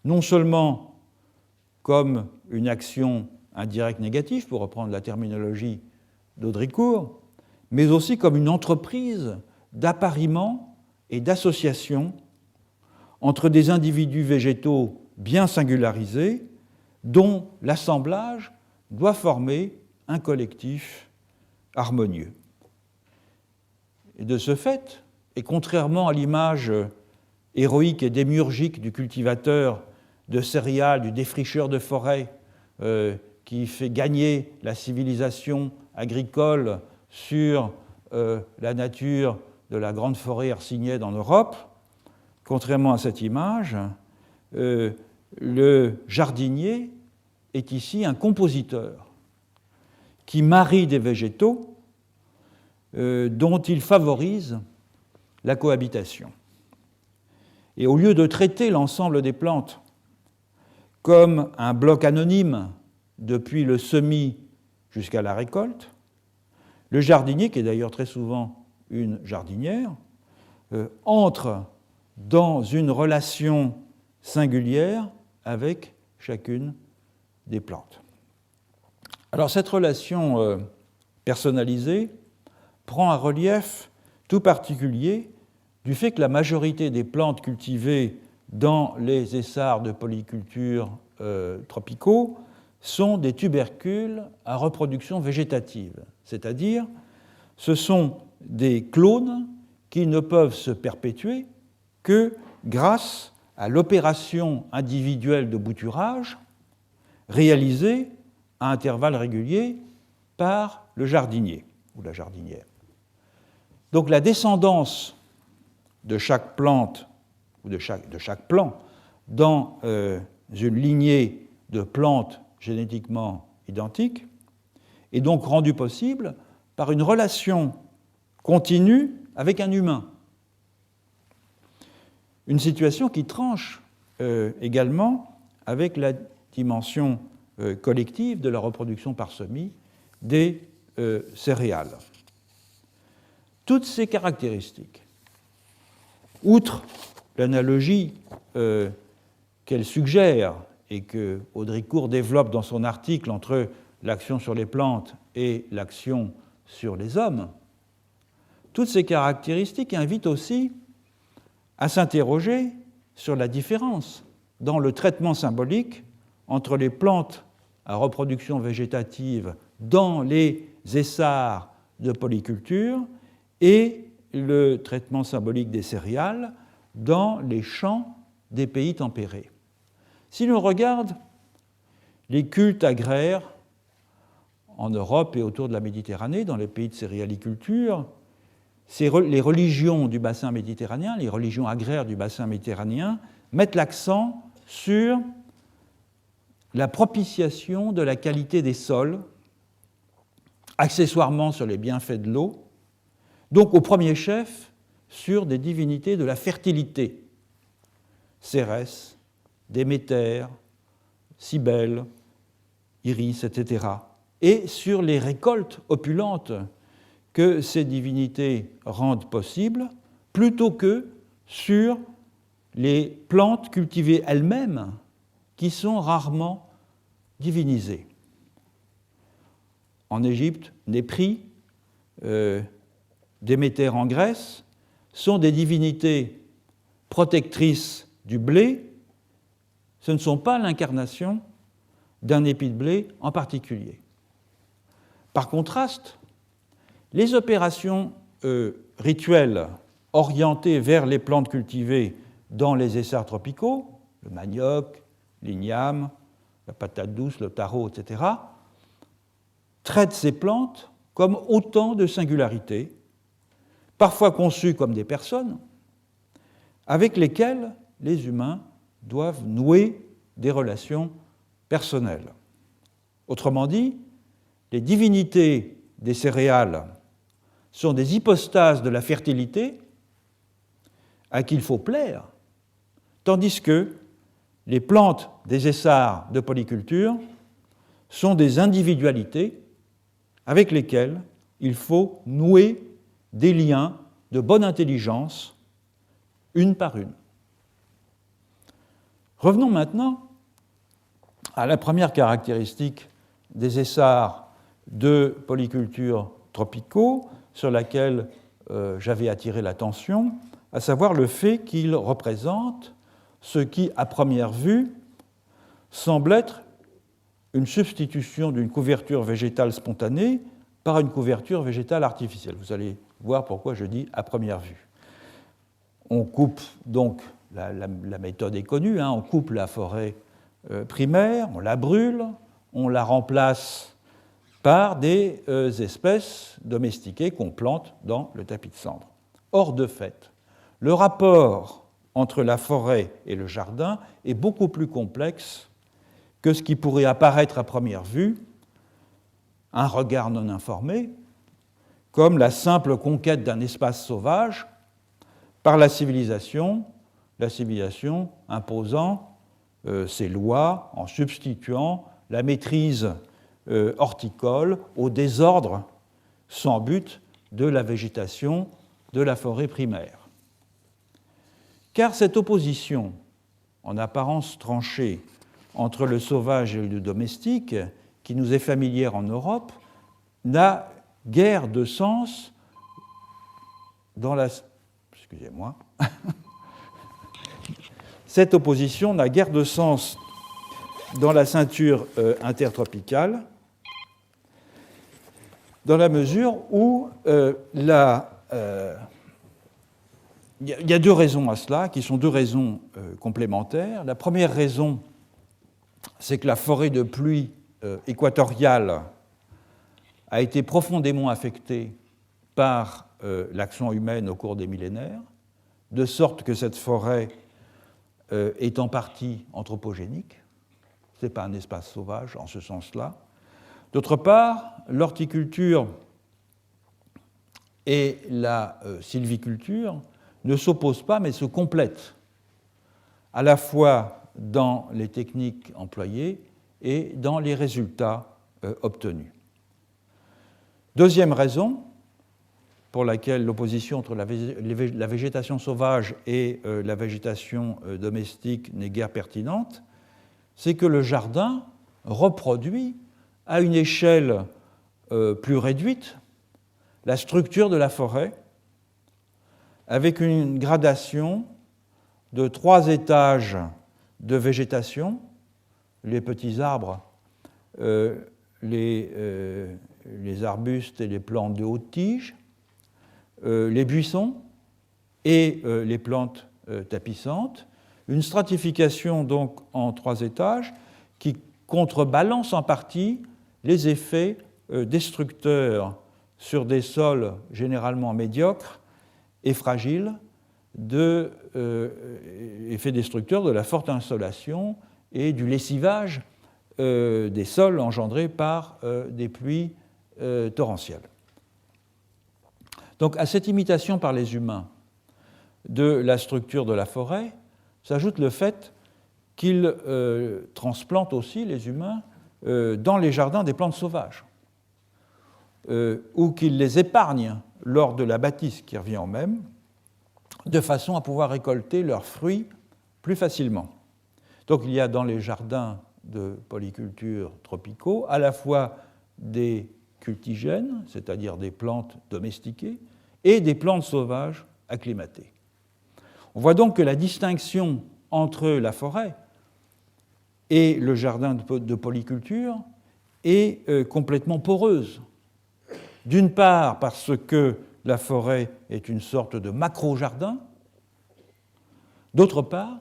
non seulement comme une action indirecte négative, pour reprendre la terminologie d'Audricourt, mais aussi comme une entreprise d'appariement et d'association entre des individus végétaux bien singularisés dont l'assemblage doit former un collectif harmonieux. Et de ce fait, et contrairement à l'image héroïque et démiurgique du cultivateur de céréales, du défricheur de forêt, qui fait gagner la civilisation agricole sur la nature de la grande forêt hercynienne en Europe, contrairement à cette image, le jardinier est ici un compositeur qui marie des végétaux dont il favorise la cohabitation. Et au lieu de traiter l'ensemble des plantes comme un bloc anonyme depuis le semis jusqu'à la récolte, le jardinier, qui est d'ailleurs très souvent une jardinière, entre dans une relation singulière avec chacune des plantes. Alors cette relation personnalisée prend un relief tout particulier du fait que la majorité des plantes cultivées dans les essarts de polyculture tropicaux sont des tubercules à reproduction végétative, c'est-à-dire ce sont des clones qui ne peuvent se perpétuer que grâce à l'opération individuelle de bouturage réalisée à intervalles réguliers par le jardinier ou la jardinière. Donc la descendance de chaque plante ou de chaque plant dans une lignée de plantes génétiquement identiques, et donc rendu possible par une relation continue avec un humain. Une situation qui tranche également avec la dimension collective de la reproduction par semis des céréales. Toutes ces caractéristiques, outre l'analogie qu'elle suggère et que Audricourt développe dans son article entre l'action sur les plantes et l'action sur les hommes, toutes ces caractéristiques invitent aussi à s'interroger sur la différence dans le traitement symbolique entre les plantes à reproduction végétative dans les essarts de polyculture et le traitement symbolique des céréales dans les champs des pays tempérés. Si l'on regarde les cultes agraires en Europe et autour de la Méditerranée, dans les pays de céréaliculture, les religions du bassin méditerranéen, les religions agraires du bassin méditerranéen, mettent l'accent sur la propitiation de la qualité des sols, accessoirement sur les bienfaits de l'eau, donc au premier chef sur des divinités de la fertilité, Cérès, Déméter, Cybèle, Iris, etc., et sur les récoltes opulentes que ces divinités rendent possibles, plutôt que sur les plantes cultivées elles-mêmes, qui sont rarement divinisées. En Égypte, Népri, Déméter en Grèce, sont des divinités protectrices du blé. Ce ne sont pas l'incarnation d'un épi de blé en particulier. Par contraste, les opérations rituelles orientées vers les plantes cultivées dans les essarts tropicaux, le manioc, l'igname, la patate douce, le taro, etc., traitent ces plantes comme autant de singularités, parfois conçues comme des personnes, avec lesquelles les humains doivent nouer des relations personnelles. Autrement dit, les divinités des céréales sont des hypostases de la fertilité à qui il faut plaire, tandis que les plantes des essarts de polyculture sont des individualités avec lesquelles il faut nouer des liens de bonne intelligence, une par une. Revenons maintenant à la première caractéristique des essarts de polyculture tropicaux sur laquelle j'avais attiré l'attention, à savoir le fait qu'ils représentent ce qui, à première vue, semble être une substitution d'une couverture végétale spontanée par une couverture végétale artificielle. Vous allez voir pourquoi je dis à première vue. On coupe donc, la méthode est connue, on coupe la forêt primaire, on la brûle, on la remplace par des espèces domestiquées qu'on plante dans le tapis de cendre. Or, de fait, le rapport entre la forêt et le jardin est beaucoup plus complexe que ce qui pourrait apparaître à première vue, un regard non informé, comme la simple conquête d'un espace sauvage par la civilisation imposant ses lois en substituant la maîtrise horticole au désordre sans but de la végétation de la forêt primaire. Car cette opposition, en apparence tranchée, entre le sauvage et le domestique, qui nous est familière en Europe, n'a guère de sens dans la... Excusez-moi. Cette opposition n'a guère de sens dans la ceinture intertropicale, dans la mesure où il y a deux raisons à cela, qui sont deux raisons complémentaires. La première raison, c'est que la forêt de pluie équatoriale a été profondément affectée par l'action humaine au cours des millénaires, de sorte que cette forêt est en partie anthropogénique. ce n'est pas un espace sauvage en ce sens-là. D'autre part, l'horticulture et la sylviculture ne s'opposent pas mais se complètent, à la fois dans les techniques employées et dans les résultats obtenus. Deuxième raison pour laquelle l'opposition entre la végétation sauvage et la végétation domestique n'est guère pertinente, c'est que le jardin reproduit à une échelle plus réduite la structure de la forêt avec une gradation de 3 étages de végétation, les petits arbres, les arbustes et les plantes de haute tige, les buissons et les plantes tapissantes, une stratification donc en 3 étages qui contrebalance en partie les effets destructeurs sur des sols généralement médiocres et fragiles, effets destructeurs de la forte insolation et du lessivage des sols engendrés par des pluies torrentielles. Donc à cette imitation par les humains de la structure de la forêt s'ajoute le fait qu'ils transplantent aussi, les humains, dans les jardins des plantes sauvages, ou qu'ils les épargnent lors de la bâtisse qui revient au même, de façon à pouvoir récolter leurs fruits plus facilement. Donc il y a dans les jardins de polyculture tropicaux à la fois des cultigènes, c'est-à-dire des plantes domestiquées, et des plantes sauvages acclimatées. On voit donc que la distinction entre la forêt et le jardin de polyculture est complètement poreuse. D'une part parce que la forêt est une sorte de macro-jardin, d'autre part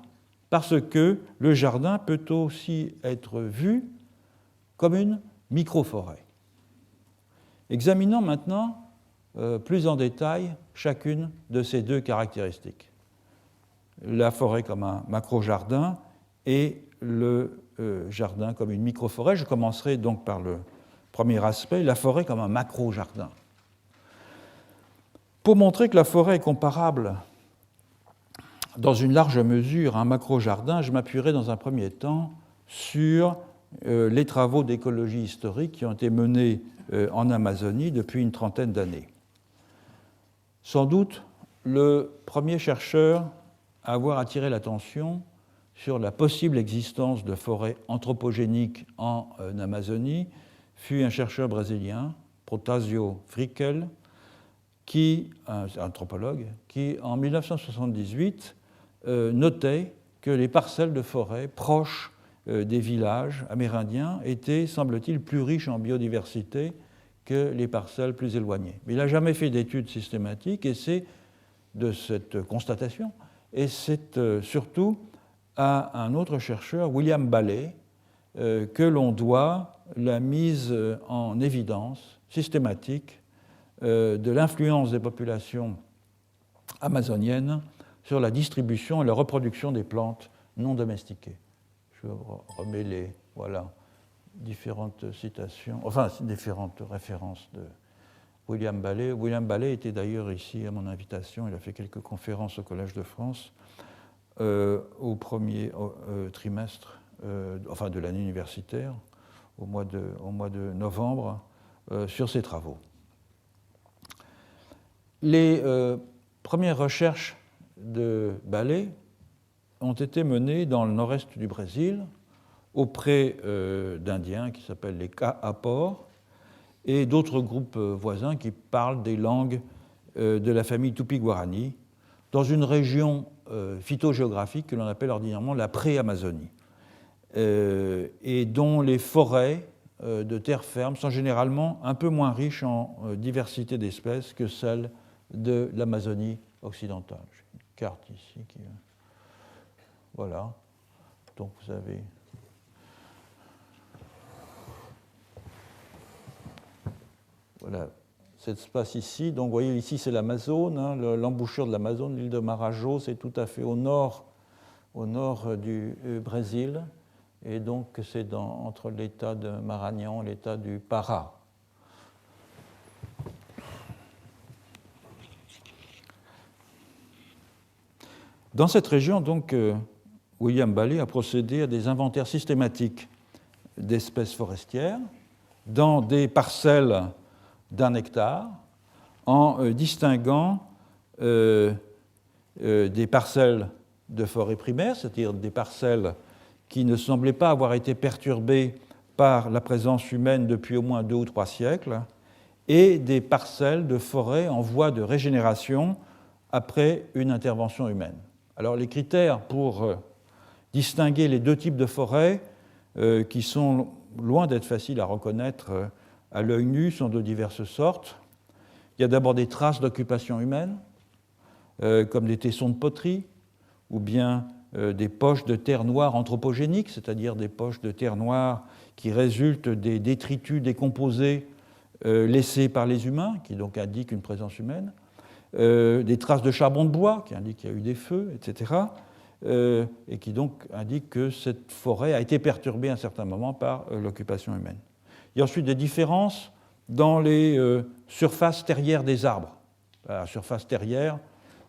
parce que le jardin peut aussi être vu comme une micro-forêt. Examinons maintenant plus en détail chacune de ces 2 caractéristiques. La forêt comme un macro-jardin et le jardin comme une micro-forêt. Je commencerai donc par le premier aspect, la forêt comme un macro-jardin. Pour montrer que la forêt est comparable dans une large mesure à un macro-jardin, je m'appuierai dans un premier temps sur les travaux d'écologie historique qui ont été menés en Amazonie depuis une trentaine d'années. Sans doute, le premier chercheur à avoir attiré l'attention sur la possible existence de forêts anthropogéniques en Amazonie fut un chercheur brésilien, Protásio Frickel, un anthropologue, qui en 1978 notait que les parcelles de forêt proches des villages amérindiens étaient, semble-t-il, plus riches en biodiversité que les parcelles plus éloignées. Mais il n'a jamais fait d'études systématiques, et c'est de cette constatation, et c'est surtout à un autre chercheur, William Balley, que l'on doit la mise en évidence systématique de l'influence des populations amazoniennes sur la distribution et la reproduction des plantes non domestiquées. Je remets les différentes citations, différentes références de William Balley. William Balley était d'ailleurs ici à mon invitation, il a fait quelques conférences au Collège de France au premier trimestre de l'année universitaire, au mois de novembre, sur ses travaux. Les premières recherches de Balley ont été menées dans le nord-est du Brésil auprès d'Indiens qui s'appellent les Kaapor et d'autres groupes voisins qui parlent des langues de la famille Tupi-Guarani dans une région phytogéographique que l'on appelle ordinairement la pré-Amazonie et dont les forêts de terre ferme sont généralement un peu moins riches en diversité d'espèces que celles de l'Amazonie occidentale. J'ai une carte ici qui... Voilà. Donc vous avez... Voilà cet espace ici. Donc vous voyez ici c'est l'Amazone, l'embouchure de l'Amazone, l'île de Marajo, c'est tout à fait au nord du Brésil. et donc c'est entre l'État de Maragnan et l'État du Pará. Dans cette région, donc, William Bailey a procédé à des inventaires systématiques d'espèces forestières dans des parcelles d'1 hectare, en distinguant des parcelles de forêt primaire, c'est-à-dire des parcelles qui ne semblaient pas avoir été perturbées par la présence humaine depuis au moins 2 ou 3 siècles, et des parcelles de forêt en voie de régénération après une intervention humaine. Alors les critères pour distinguer les deux types de forêts, qui sont loin d'être faciles à reconnaître à l'œil nu, sont de diverses sortes. Il y a d'abord des traces d'occupation humaine, comme des tessons de poterie, ou bien des poches de terre noire anthropogéniques, c'est-à-dire des poches de terre noire qui résultent des détritus décomposés laissés par les humains, qui donc indiquent une présence humaine, des traces de charbon de bois, qui indiquent qu'il y a eu des feux, etc., et qui donc indiquent que cette forêt a été perturbée à un certain moment par l'occupation humaine. Il y a ensuite des différences dans les surfaces terrières des arbres. La surface terrière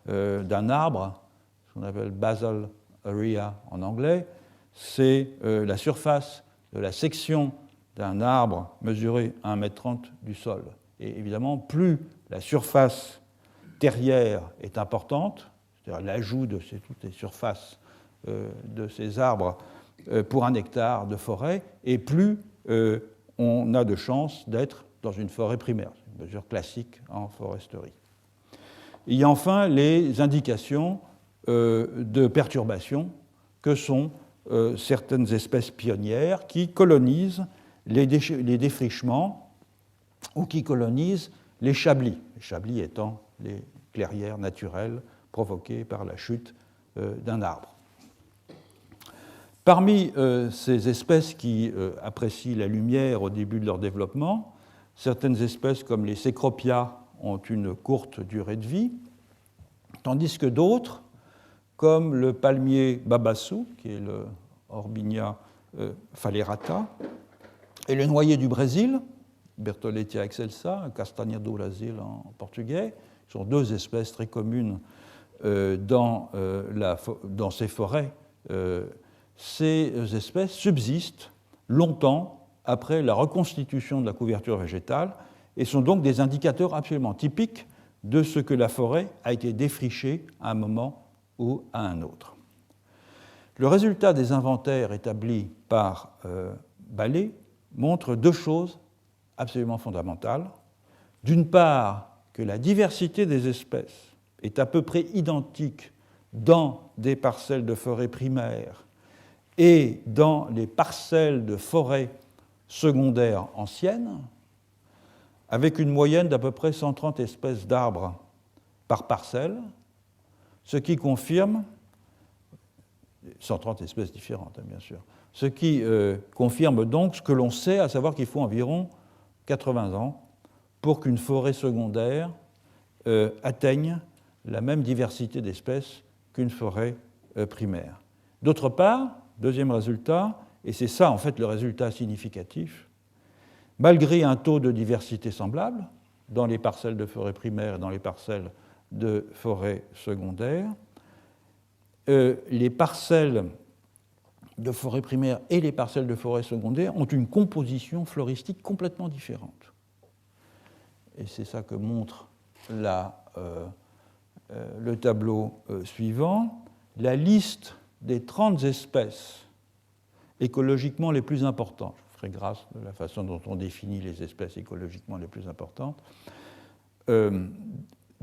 d'un arbre, ce qu'on appelle basal area en anglais, c'est la surface de la section d'un arbre mesurée à 1,30 m du sol. Et évidemment, plus la surface terrière est importante, c'est-à-dire l'ajout de toutes les surfaces de ces arbres pour 1 hectare de forêt, et plus on a de chances d'être dans une forêt primaire. C'est une mesure classique en foresterie. Il y a enfin les indications de perturbation que sont certaines espèces pionnières qui colonisent les défrichements ou qui colonisent les chablis étant les clairières naturelles provoquées par la chute d'un arbre. Parmi ces espèces qui apprécient la lumière au début de leur développement, certaines espèces comme les Cecropia ont une courte durée de vie, tandis que d'autres, comme le palmier babassou, qui est le Orbinia phalerata, et le noyer du Brésil, Bertholletia excelsa, Castanha do Brasil en portugais, sont deux espèces très communes dans ces forêts. Ces espèces subsistent longtemps après la reconstitution de la couverture végétale et sont donc des indicateurs absolument typiques de ce que la forêt a été défrichée à un moment ou à un autre. Le résultat des inventaires établis par Bailey montre deux choses absolument fondamentales. D'une part, que la diversité des espèces est à peu près identique dans des parcelles de forêt primaire et dans les parcelles de forêt secondaire anciennes, avec une moyenne d'à peu près 130 espèces d'arbres par parcelle, ce qui confirme, 130 espèces différentes, bien sûr, ce qui confirme donc ce que l'on sait, à savoir qu'il faut environ 80 ans pour qu'une forêt secondaire atteigne la même diversité d'espèces qu'une forêt primaire. D'autre part, deuxième résultat, et c'est ça en fait le résultat significatif, malgré un taux de diversité semblable dans les parcelles de forêt primaire et dans les parcelles de forêt secondaire, les parcelles de forêt primaire et les parcelles de forêt secondaire ont une composition floristique complètement différente. Et c'est ça que montre le tableau suivant. La liste des 30 espèces écologiquement les plus importantes, je ferai grâce de la façon dont on définit les espèces écologiquement les plus importantes,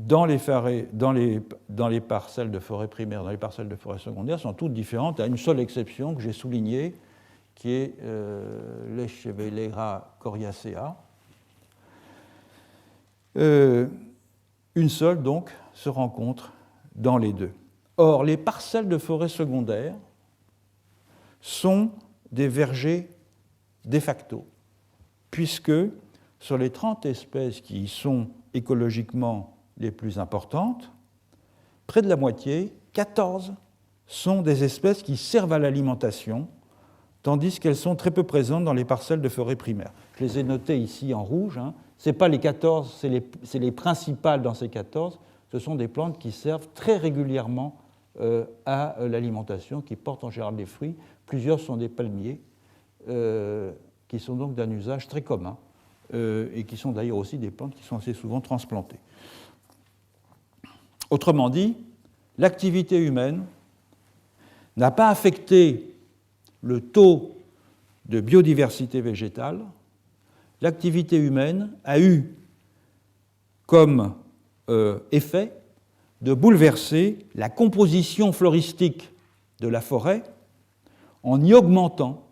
dans les parcelles de forêt primaire, dans les parcelles de forêt secondaire, sont toutes différentes, à une seule exception que j'ai soulignée, qui est l'Echevelera coriacea. Une seule, donc, se rencontre dans les deux. Or, les parcelles de forêt secondaire sont des vergers de facto, puisque sur les 30 espèces qui y sont écologiquement les plus importantes, près de la moitié, 14, sont des espèces qui servent à l'alimentation, tandis qu'elles sont très peu présentes dans les parcelles de forêt primaire. Je les ai notées ici en rouge. Ce n'est pas les 14, c'est les principales dans ces 14. Ce sont des plantes qui servent très régulièrement à l'alimentation, qui portent en général des fruits. Plusieurs sont des palmiers, qui sont donc d'un usage très commun, et qui sont d'ailleurs aussi des plantes qui sont assez souvent transplantées. Autrement dit, l'activité humaine n'a pas affecté le taux de biodiversité végétale. L'activité humaine a eu comme effet de bouleverser la composition floristique de la forêt en y augmentant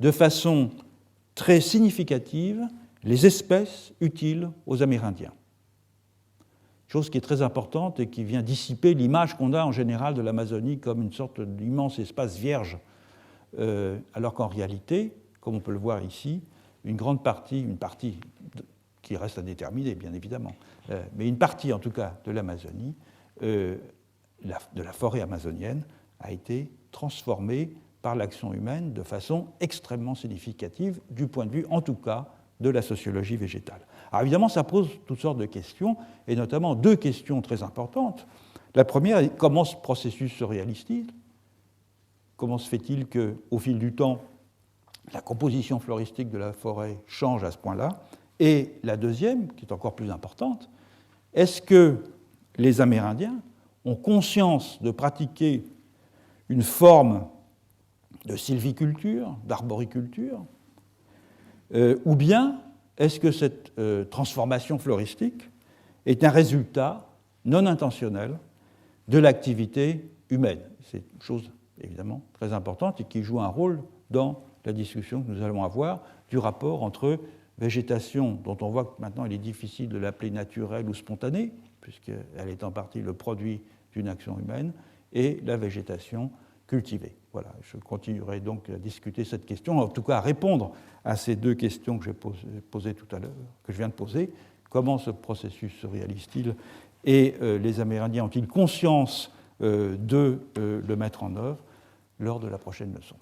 de façon très significative les espèces utiles aux Amérindiens. Chose qui est très importante et qui vient dissiper l'image qu'on a en général de l'Amazonie comme une sorte d'immense espace vierge, alors qu'en réalité, comme on peut le voir ici, une partie qui reste à déterminer, bien évidemment, mais une partie en tout cas de l'Amazonie, de la forêt amazonienne, a été transformée par l'action humaine de façon extrêmement significative, du point de vue, en tout cas, de la sociologie végétale. Alors évidemment, ça pose toutes sortes de questions, et notamment deux questions très importantes. La première est comment ce processus se réalise-t-il ? Comment se fait-il qu'au fil du temps, la composition floristique de la forêt change à ce point-là ? Et la deuxième, qui est encore plus importante, est-ce que les Amérindiens ont conscience de pratiquer une forme de sylviculture, d'arboriculture, ou bien est-ce que cette transformation floristique est un résultat non intentionnel de l'activité humaine ? C'est une chose évidemment très importante et qui joue un rôle dans la discussion que nous allons avoir du rapport entre végétation, dont on voit que maintenant il est difficile de l'appeler naturelle ou spontanée, puisqu'elle est en partie le produit d'une action humaine, et la végétation cultivée. Voilà, je continuerai donc à discuter cette question, en tout cas à répondre à ces deux questions que j'ai posées tout à l'heure, que je viens de poser. Comment ce processus se réalise-t-il et les Amérindiens ont-ils conscience de le mettre en œuvre lors de la prochaine leçon ?